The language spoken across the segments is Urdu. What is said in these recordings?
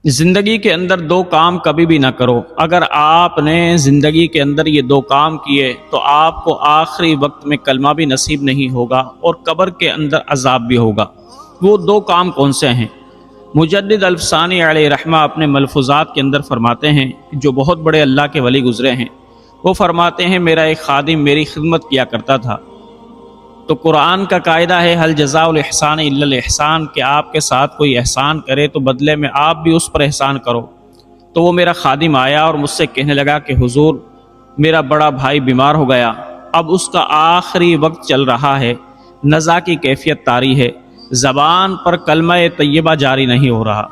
زندگی کے اندر دو کام کبھی بھی نہ کرو۔ اگر آپ نے زندگی کے اندر یہ دو کام کیے تو آپ کو آخری وقت میں کلمہ بھی نصیب نہیں ہوگا اور قبر کے اندر عذاب بھی ہوگا۔ وہ دو کام کون سے ہیں؟ مجدد الفسانی علیہ رحمہ اپنے ملفوظات کے اندر فرماتے ہیں، جو بہت بڑے اللہ کے ولی گزرے ہیں، وہ فرماتے ہیں میرا ایک خادم میری خدمت کیا کرتا تھا، تو قرآن کا قاعدہ ہے حل جزاء الاحسان الا الاحسان، کہ آپ کے ساتھ کوئی احسان کرے تو بدلے میں آپ بھی اس پر احسان کرو۔ تو وہ میرا خادم آیا اور مجھ سے کہنے لگا کہ حضور میرا بڑا بھائی بیمار ہو گیا، اب اس کا آخری وقت چل رہا ہے، نزا کی کیفیت طاری ہے، زبان پر کلمہ طیبہ جاری نہیں ہو رہا،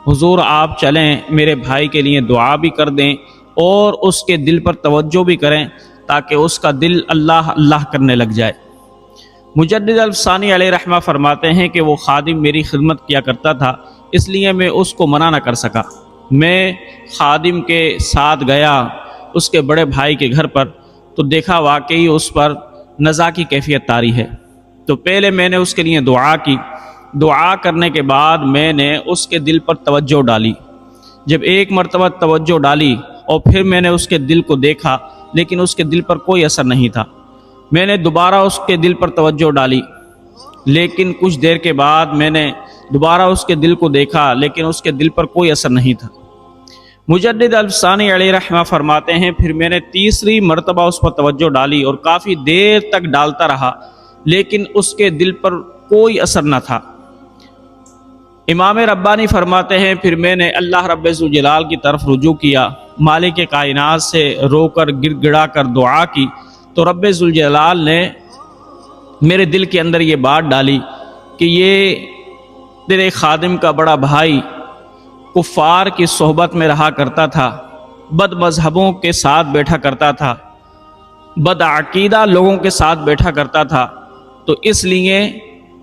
حضور آپ چلیں میرے بھائی کے لیے دعا بھی کر دیں اور اس کے دل پر توجہ بھی کریں تاکہ اس کا دل اللہ اللہ کرنے لگ جائے۔ مجدد الفسانی علیہ رحمہ فرماتے ہیں کہ وہ خادم میری خدمت کیا کرتا تھا، اس لیے میں اس کو منع نہ کر سکا۔ میں خادم کے ساتھ گیا اس کے بڑے بھائی کے گھر پر، تو دیکھا واقعی اس پر نزا کی کیفیت طاری ہے۔ تو پہلے میں نے اس کے لیے دعا کی، دعا کرنے کے بعد میں نے اس کے دل پر توجہ ڈالی۔ جب ایک مرتبہ توجہ ڈالی اور پھر میں نے اس کے دل کو دیکھا، لیکن اس کے دل پر کوئی اثر نہیں تھا۔ میں نے دوبارہ اس کے دل پر توجہ ڈالی، لیکن کچھ دیر کے بعد میں نے دوبارہ اس کے دل کو دیکھا، لیکن اس کے دل پر کوئی اثر نہیں تھا۔ مجدد الفسانی علیہ رحمہ فرماتے ہیں پھر میں نے تیسری مرتبہ اس پر توجہ ڈالی اور کافی دیر تک ڈالتا رہا، لیکن اس کے دل پر کوئی اثر نہ تھا۔ امام ربانی فرماتے ہیں پھر میں نے اللہ رب ذوالجلال کی طرف رجوع کیا، مالک کائنات سے رو کر گڑ گڑا کر دعا کی، تو رب ذوالجلال نے میرے دل کے اندر یہ بات ڈالی کہ یہ تیرے خادم کا بڑا بھائی کفار کی صحبت میں رہا کرتا تھا، بد مذہبوں کے ساتھ بیٹھا کرتا تھا، بد عقیدہ لوگوں کے ساتھ بیٹھا کرتا تھا، تو اس لیے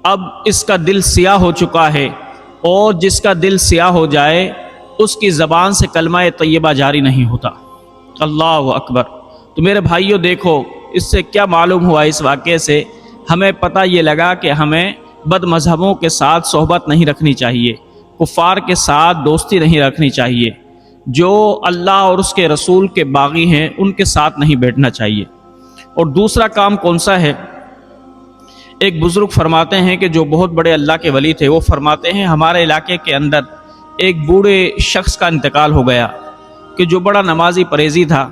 اب اس کا دل سیاہ ہو چکا ہے، اور جس کا دل سیاہ ہو جائے اس کی زبان سے کلمہ طیبہ جاری نہیں ہوتا۔ اللہ اکبر۔ تو میرے بھائیوں دیکھو اس سے کیا معلوم ہوا، اس واقعے سے ہمیں پتہ یہ لگا کہ ہمیں بد مذہبوں کے ساتھ صحبت نہیں رکھنی چاہیے، کفار کے ساتھ دوستی نہیں رکھنی چاہیے، جو اللہ اور اس کے رسول کے باغی ہیں ان کے ساتھ نہیں بیٹھنا چاہیے۔ اور دوسرا کام کون سا ہے؟ ایک بزرگ فرماتے ہیں کہ جو بہت بڑے اللہ کے ولی تھے، وہ فرماتے ہیں ہمارے علاقے کے اندر ایک بوڑھے شخص کا انتقال ہو گیا کہ جو بڑا نمازی پرہیزی تھا۔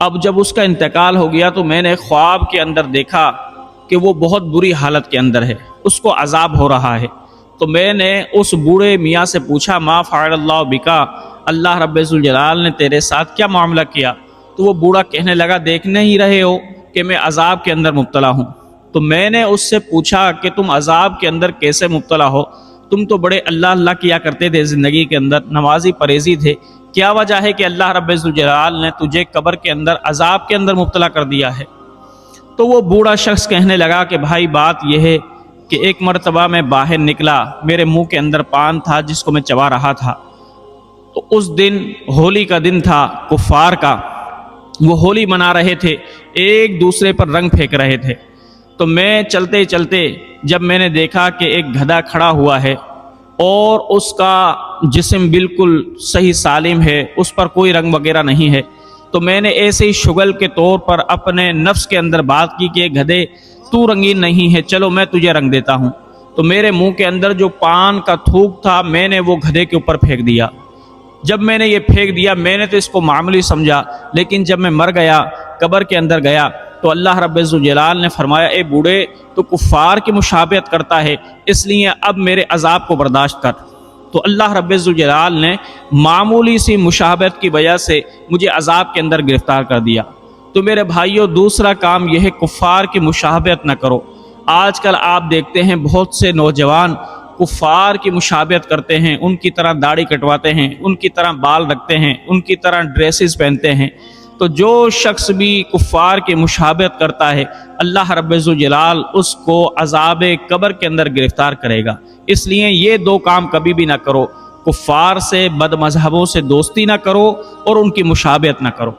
اب جب اس کا انتقال ہو گیا تو میں نے خواب کے اندر دیکھا کہ وہ بہت بری حالت کے اندر ہے، اس کو عذاب ہو رہا ہے۔ تو میں نے اس بوڑھے میاں سے پوچھا ما فعل اللہ بکا، اللہ رب ذوالجلال نے تیرے ساتھ کیا معاملہ کیا؟ تو وہ بوڑھا کہنے لگا دیکھ نہیں رہے ہو کہ میں عذاب کے اندر مبتلا ہوں۔ تو میں نے اس سے پوچھا کہ تم عذاب کے اندر کیسے مبتلا ہو؟ تم تو بڑے اللہ اللہ کیا کرتے تھے زندگی کے اندر، نمازی پرہیزی تھے، کیا وجہ ہے کہ اللہ رب ذوالجلال نے تجھے قبر کے اندر عذاب کے اندر مبتلا کر دیا ہے؟ تو وہ بوڑھا شخص کہنے لگا کہ بھائی بات یہ ہے کہ ایک مرتبہ میں باہر نکلا، میرے منہ کے اندر پان تھا جس کو میں چبا رہا تھا، تو اس دن ہولی کا دن تھا کفار کا، وہ ہولی منا رہے تھے، ایک دوسرے پر رنگ پھینک رہے تھے۔ تو میں چلتے چلتے جب میں نے دیکھا کہ ایک گدھا کھڑا ہوا ہے اور اس کا جسم بالکل صحیح سالم ہے، اس پر کوئی رنگ وغیرہ نہیں ہے، تو میں نے ایسے ہی شغل کے طور پر اپنے نفس کے اندر بات کی کہ گدھے تو رنگین نہیں ہے، چلو میں تجھے رنگ دیتا ہوں۔ تو میرے منہ کے اندر جو پان کا تھوک تھا میں نے وہ گدھے کے اوپر پھینک دیا۔ جب میں نے یہ پھینک دیا میں نے تو اس کو معمولی سمجھا، لیکن جب میں مر گیا، قبر کے اندر گیا، تو اللہ رب ذوالجلال نے فرمایا اے بوڑھے تو کفار کی مشابہت کرتا ہے، اس لیے اب میرے عذاب کو برداشت کر۔ تو اللہ رب ذوالجلال نے معمولی سی مشابہت کی وجہ سے مجھے عذاب کے اندر گرفتار کر دیا۔ تو میرے بھائیوں دوسرا کام یہ ہے کفار کی مشابہت نہ کرو۔ آج کل آپ دیکھتے ہیں بہت سے نوجوان کفار کی مشابہت کرتے ہیں، ان کی طرح داڑھی کٹواتے ہیں، ان کی طرح بال رکھتے ہیں، ان کی طرح ڈریسز پہنتے ہیں۔ تو جو شخص بھی کفار کی مشابہت کرتا ہے اللہ رب ذوالجلال اس کو عذاب قبر کے اندر گرفتار کرے گا۔ اس لیے یہ دو کام کبھی بھی نہ کرو، کفار سے بد مذہبوں سے دوستی نہ کرو اور ان کی مشابہت نہ کرو۔